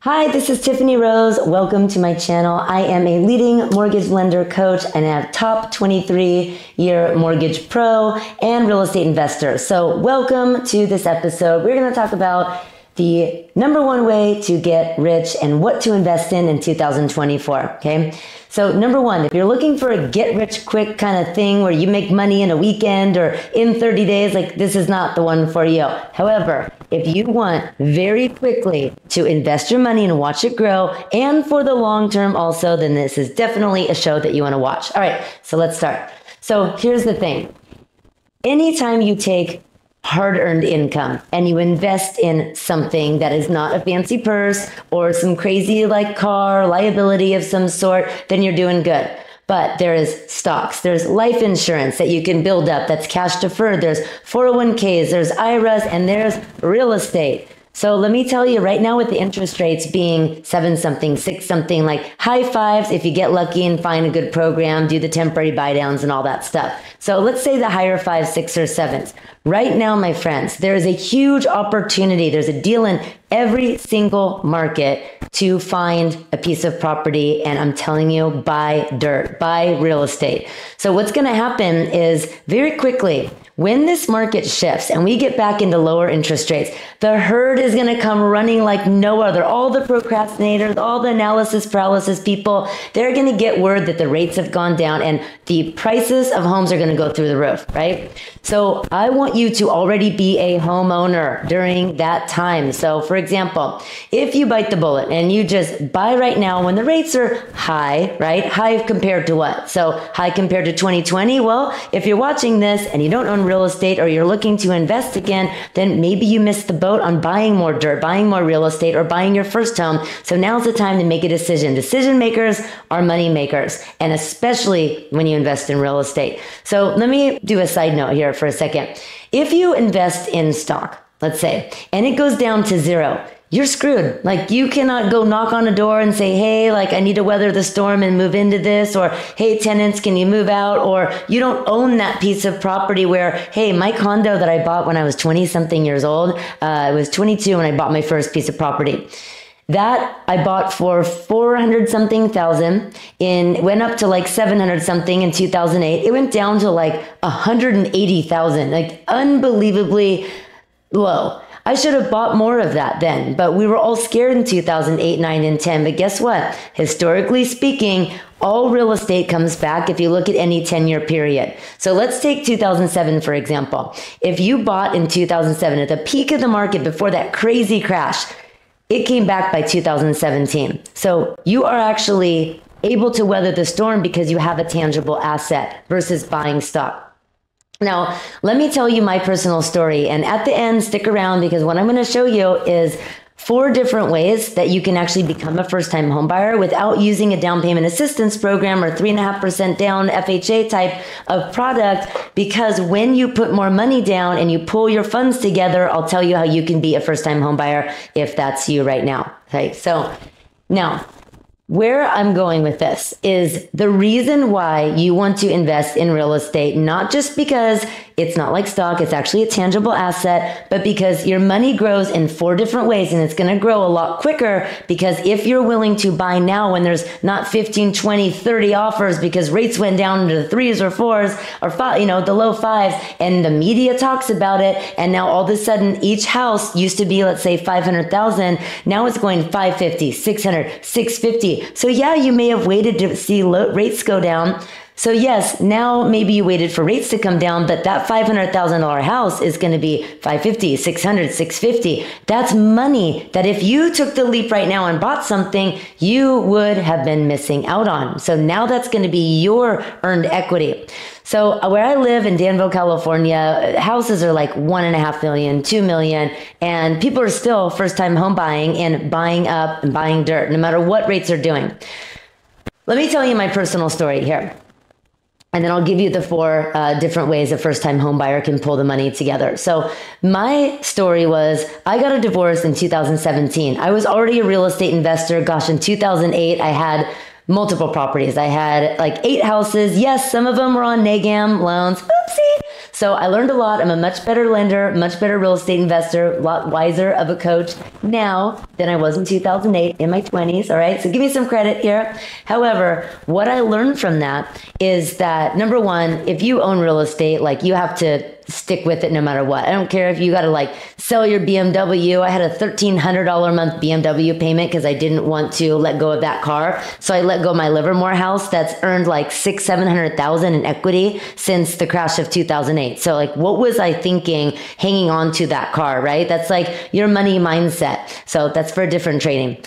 Hi, this is Tiffany Rose. Welcome to my channel. I am a leading mortgage lender coach and a top 23-year mortgage pro and real estate investor. So welcome to this episode. We're going to talk about the number one way to get rich and what to invest in 2024. Okay. So number one, if you're looking for a get rich quick kind of thing where you make money in a weekend or in 30 days, like this is not the one for you. However, if you want very quickly to invest your money and watch it grow and for the long term also, then this is definitely a show that you want to watch. All right. So let's start. So here's the thing. Anytime you take hard-earned income and you invest in something that is not a fancy purse or some crazy like car liability of some sort, then you're doing good. But there is stocks, there's life insurance that you can build up that's cash deferred, there's 401ks, there's IRAs, and there's real estate. So let me tell you right now, with the interest rates being 7 something, 6 something, like high fives if you get lucky and find a good program, do the temporary buy downs and all that stuff. So let's say the higher 5s, 6 or 7s. Right now, my friends, there is a huge opportunity. There's a deal in every single market to find a piece of property. And I'm telling you, buy dirt, buy real estate. So what's going to happen is very quickly, when this market shifts and we get back into lower interest rates, the herd is going to come running like no other. All the procrastinators, all the analysis paralysis people, they're going to get word that the rates have gone down and the prices of homes are going to go through the roof, right? So I want you to already be a homeowner during that time. So for example, if you bite the bullet and you just buy right now when the rates are high, right? High compared to what? So high compared to 2020. Well, if you're watching this and you don't own real estate or you're looking to invest again, then maybe you missed the boat on buying more dirt, buying more real estate, or buying your first home. So now's the time to make a decision. Decision makers are money makers, and especially when you invest in real estate. So let me do a side note here for a second. If you invest in stock, let's say, and it goes down to zero, you're screwed. Like you cannot go knock on a door and say, hey, like I need to weather the storm and move into this, or hey, tenants, can you move out? Or you don't own that piece of property where, hey, my condo that I bought when I was 20 something years old, I was 22 when I bought my first piece of property. That I bought for 400 something thousand, went up to like 700 something in 2008. It went down to like 180,000, like unbelievably low. I should have bought more of that then, but we were all scared in 2008, 9, and 10. But guess what? Historically speaking, all real estate comes back if you look at any 10-year period. So let's take 2007, for example. If you bought in 2007 at the peak of the market before that crazy crash, it came back by 2017. So you are actually able to weather the storm because you have a tangible asset versus buying stock. Now, let me tell you my personal story. And at the end, stick around because what I'm going to show you is 4 different ways that you can actually become a first-time homebuyer without using a down payment assistance program or 3.5% down FHA type of product. Because when you put more money down and you pull your funds together, I'll tell you how you can be a first-time homebuyer if that's you right now. Okay, so now, where I'm going with this is the reason why you want to invest in real estate, not just because it's not like stock, it's actually a tangible asset, but because your money grows in 4 different ways and it's going to grow a lot quicker. Because if you're willing to buy now when there's not 15, 20, 30 offers because rates went down into the 3s or 4s or 5, the low 5s, and the media talks about it, and now all of a sudden each house used to be, let's say, 500,000, now it's going 550, 600, 650. So yeah, you may have waited to see rates go down. So yes, now maybe you waited for rates to come down, but that $500,000 house is going to be 550, 600, 650. That's money that if you took the leap right now and bought something, you would have been missing out on. So now that's going to be your earned equity. So where I live in Danville, California, houses are like 1.5 million, 2 million, and people are still first-time home buying and buying up and buying dirt, no matter what rates are doing. Let me tell you my personal story here. And then I'll give you the 4 different ways a first-time home buyer can pull the money together. So my story was, I got a divorce in 2017. I was already a real estate investor. Gosh, in 2008, I had multiple properties. I had like 8 houses. Yes, some of them were on NAGAM loans. Oopsie. So I learned a lot. I'm a much better lender, much better real estate investor, a lot wiser of a coach now than I was in 2008 in my 20s. All right. So give me some credit here. However, what I learned from that is that number one, if you own real estate, like you have to stick with it no matter what. I don't care if you got to like sell your BMW. I had a $1,300 a month BMW payment because I didn't want to let go of that car. So I let go of my Livermore house that's earned like $600,000-700,000 in equity since the crash of 2008. So like, what was I thinking hanging on to that car, right? That's like your money mindset. So that's for a different training.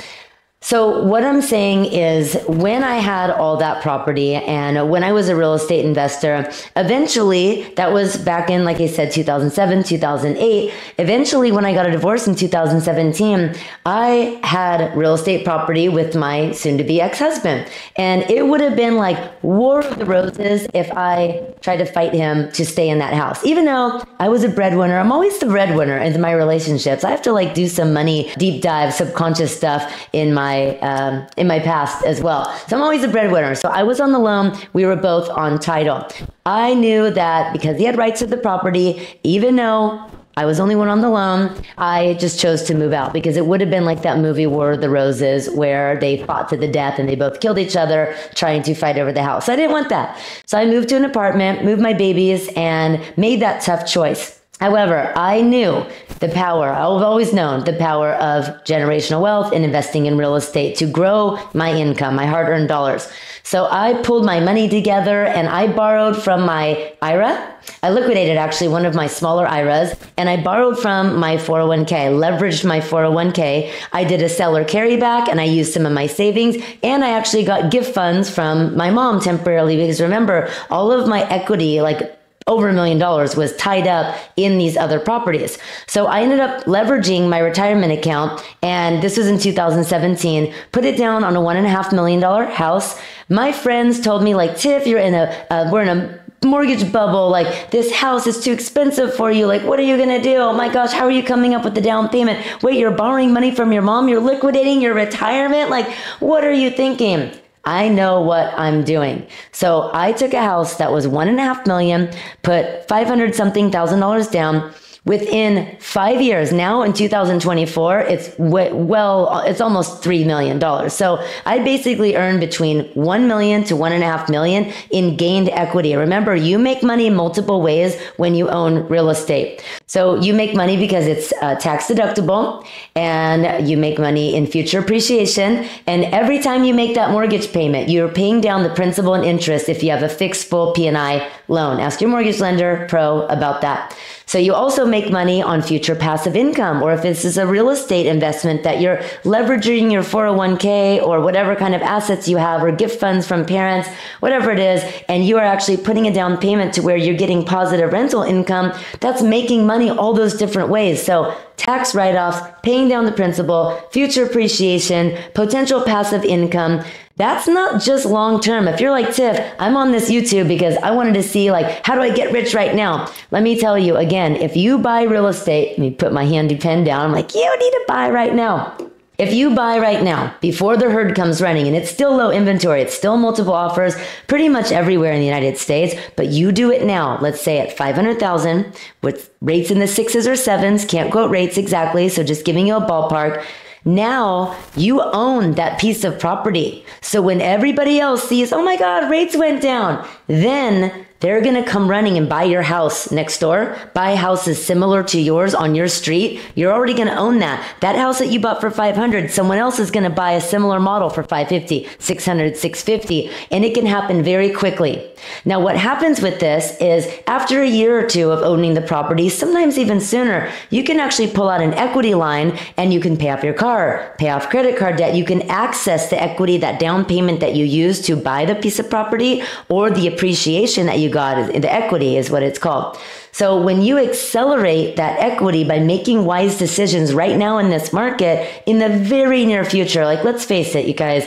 So what I'm saying is when I had all that property and when I was a real estate investor, eventually that was back in, like I said, 2007, 2008. Eventually when I got a divorce in 2017, I had real estate property with my soon to be ex-husband. And it would have been like War of the Roses if I tried to fight him to stay in that house. Even though I was a breadwinner, I'm always the breadwinner in my relationships. I have to like do some money deep dive, subconscious stuff in my past as well. So I'm always a breadwinner. So I was on the loan. We were both on title. I knew that because he had rights to the property, even though I was the only one on the loan, I just chose to move out because it would have been like that movie War of the Roses where they fought to the death and they both killed each other trying to fight over the house. I didn't want that. So I moved to an apartment, moved my babies, and made that tough choice. However, I knew the power, I've always known the power of generational wealth and investing in real estate to grow my income, my hard-earned dollars. So I pulled my money together and I borrowed from my IRA. I liquidated actually one of my smaller IRAs and I borrowed from my 401k. I leveraged my 401k. I did a seller carryback and I used some of my savings and I actually got gift funds from my mom temporarily because remember, all of my equity, like over $1 million was tied up in these other properties. So I ended up leveraging my retirement account, and this was in 2017, put it down on a $1.5 million house. My friends told me like, Tiff, we're in a mortgage bubble. Like this house is too expensive for you. Like, what are you going to do? Oh my gosh, how are you coming up with the down payment? Wait, you're borrowing money from your mom? You're liquidating your retirement? Like, what are you thinking? I know what I'm doing. So I took a house that was $1.5 million, put $500 something thousand down. Within 5 years, now in 2024, it's it's almost $3 million. So I basically earned between $1 million to $1.5 million in gained equity. Remember, you make money multiple ways when you own real estate. So you make money because it's tax deductible, and you make money in future appreciation. And every time you make that mortgage payment, you're paying down the principal and interest if you have a fixed full P&I loan. Ask your mortgage lender pro about that. So you also make money on future passive income, or if this is a real estate investment that you're leveraging your 401k or whatever kind of assets you have or gift funds from parents, whatever it is, and you are actually putting a down payment to where you're getting positive rental income, that's making money all those different ways. So tax write-offs, paying down the principal, future appreciation, potential passive income. That's not just long term. If you're like, Tiff, I'm on this YouTube because I wanted to see like, how do I get rich right now? Let me tell you again, if you buy real estate, let me put my handy pen down. I'm like, you need to buy right now. If you buy right now, before the herd comes running, and it's still low inventory, it's still multiple offers pretty much everywhere in the United States, but you do it now, let's say at $500,000 with rates in the 6s or 7s, can't quote rates exactly, so just giving you a ballpark. Now you own that piece of property. So when everybody else sees, oh my God, rates went down, then they're going to come running and buy your house next door, buy houses similar to yours on your street. You're already going to own that. That house that you bought for $500, someone else is going to buy a similar model for $550, $600, $650, and it can happen very quickly. Now, what happens with this is after a year or two of owning the property, sometimes even sooner, you can actually pull out an equity line and you can pay off your car, pay off credit card debt. You can access the equity, that down payment that you used to buy the piece of property, or the appreciation that you got, the equity is what it's called. So when you accelerate that equity by making wise decisions right now in this market, in the very near future, like let's face it, you guys,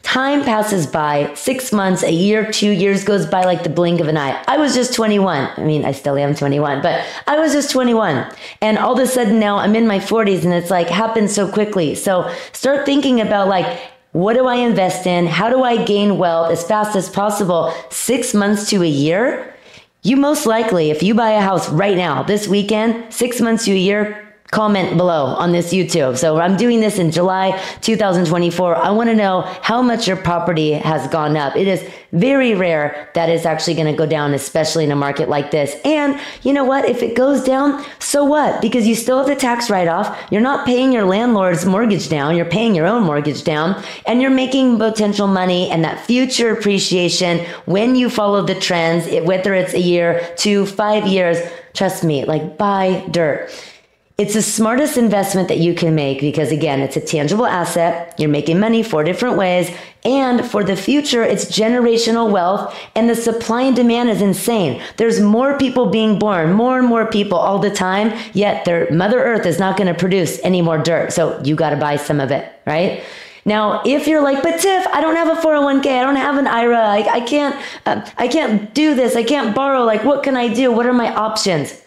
time passes by, 6 months, a year, 2 years goes by like the blink of an eye. I was just 21. I mean, I still am 21, but I was just 21. And all of a sudden now I'm in my 40s and it's like happened so quickly. So start thinking about like, what do I invest in? How do I gain wealth as fast as possible? 6 months to a year? you most likely, if you buy a house right now, this weekend, 6 months to a year, comment below on this YouTube. So I'm doing this in July 2024. I want to know how much your property has gone up. It is very rare that it's actually going to go down, especially in a market like this. And you know what? If it goes down, so what? Because you still have the tax write-off. You're not paying your landlord's mortgage down. You're paying your own mortgage down, and you're making potential money and that future appreciation when you follow the trends, whether it's a year to 5 years. Trust me, like buy dirt. It's the smartest investment that you can make because, again, it's a tangible asset. You're making money 4 different ways. And for the future, it's generational wealth. And the supply and demand is insane. There's more people being born, more and more people all the time. Yet their Mother Earth is not going to produce any more dirt. So you got to buy some of it, right? Now, if you're like, but Tiff, I don't have a 401k. I don't have an IRA. I can't do this. I can't borrow. Like, what can I do? What are my options?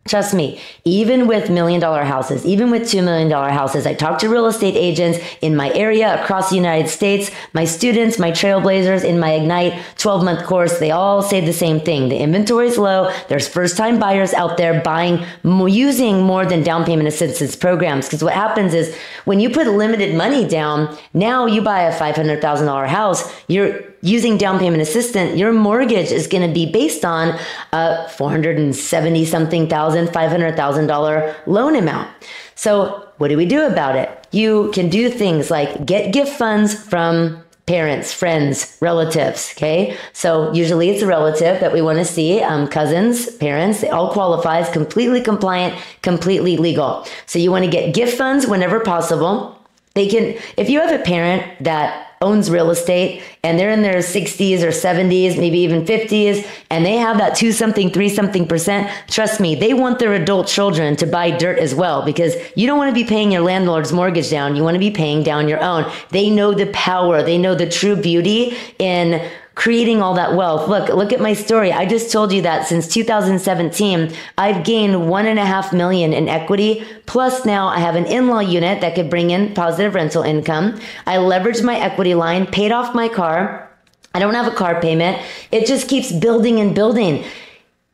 Trust me, even with $1 million houses, even with $2 million houses, I talk to real estate agents in my area across the United States, my students, my trailblazers in my Ignite 12-month course, they all say the same thing. The inventory is low. There's first-time buyers out there buying, using more than down payment assistance programs. Because what happens is when you put limited money down, now you buy a $500,000 house, you're using down payment assistance, your mortgage is going to be based on a $470-something thousand, $500,000 loan amount. So what do we do about it? You can do things like get gift funds from parents, friends, relatives, okay? So usually it's a relative that we want to see, cousins, parents, it all qualifies, completely compliant, completely legal. So you want to get gift funds whenever possible. They can, if you have a parent that owns real estate and they're in their 60s or 70s, maybe even 50s, and they have that 2-something, 3-something percent, trust me, they want their adult children to buy dirt as well because you don't want to be paying your landlord's mortgage down. You want to be paying down your own. They know the power. They know the true beauty in creating all that wealth. Look at my story. I just told you that since 2017, I've gained $1.5 million in equity. Plus now I have an in-law unit that could bring in positive rental income. I leveraged my equity line, paid off my car. I don't have a car payment. It just keeps building and building.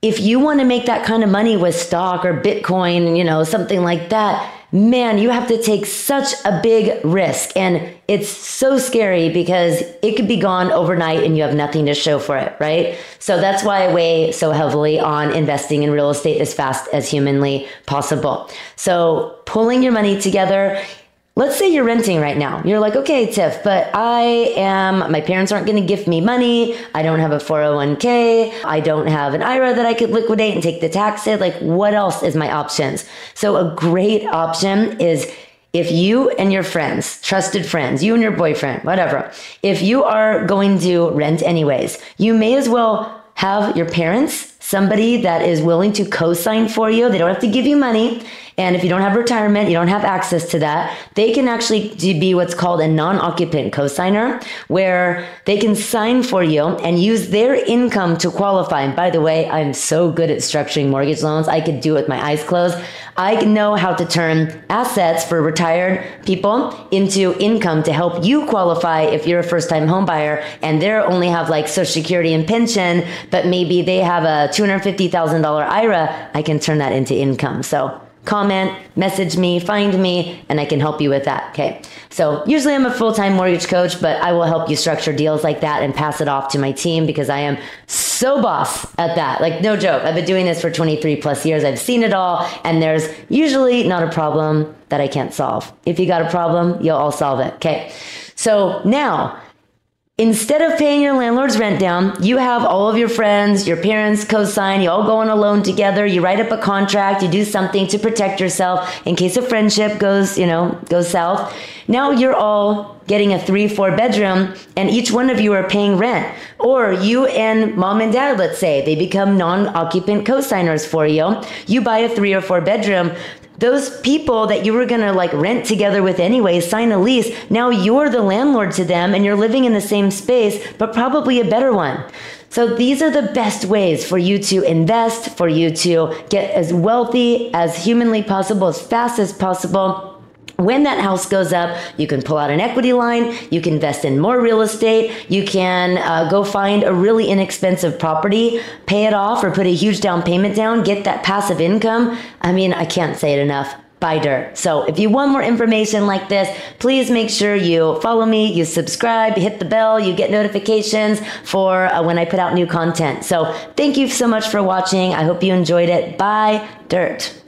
If you want to make that kind of money with stock or Bitcoin, something like that, man, you have to take such a big risk. And it's so scary because it could be gone overnight and you have nothing to show for it, right? So that's why I weigh so heavily on investing in real estate as fast as humanly possible. So pulling your money together. Let's say you're renting right now. You're like, okay, Tiff, but my parents aren't going to give me money. I don't have a 401k. I don't have an IRA that I could liquidate and take the tax hit. Like, what else is my options? So a great option is if you and your friends, trusted friends, you and your boyfriend, whatever, if you are going to rent anyways, you may as well have your parents, somebody that is willing to co-sign for you. They don't have to give you money. And if you don't have retirement, you don't have access to that, they can actually be what's called a non-occupant co-signer, where they can sign for you and use their income to qualify. And by the way, I'm so good at structuring mortgage loans. I could do it with my eyes closed. I know how to turn assets for retired people into income to help you qualify if you're a first-time home buyer and they only have like Social Security and pension, but maybe they have a $250,000 IRA. I can turn that into income. So comment, message me, find me, and I can help you with that. Okay. So usually I'm a full-time mortgage coach, but I will help you structure deals like that and pass it off to my team because I am so boss at that. Like, no joke. I've been doing this for 23 plus years. I've seen it all, and there's usually not a problem that I can't solve. If you got a problem, you'll all solve it. Okay. So now, instead of paying your landlord's rent down, you have all of your friends, your parents co-sign, you all go on a loan together, you write up a contract, you do something to protect yourself in case a friendship goes south. Now you're all getting a 3-4 bedroom and each one of you are paying rent. Or you and mom and dad, let's say, they become non-occupant co-signers for you. You buy a 3 or 4 bedroom. Those people that you were going to like rent together with anyway, sign a lease. Now you're the landlord to them and you're living in the same space, but probably a better one. So these are the best ways for you to invest, for you to get as wealthy as humanly possible, as fast as possible. When that house goes up, you can pull out an equity line, you can invest in more real estate, you can go find a really inexpensive property, pay it off or put a huge down payment down, get that passive income. I mean, I can't say it enough. Buy dirt. So if you want more information like this, please make sure you follow me, you subscribe, hit the bell, you get notifications for when I put out new content. So thank you so much for watching. I hope you enjoyed it. Buy dirt.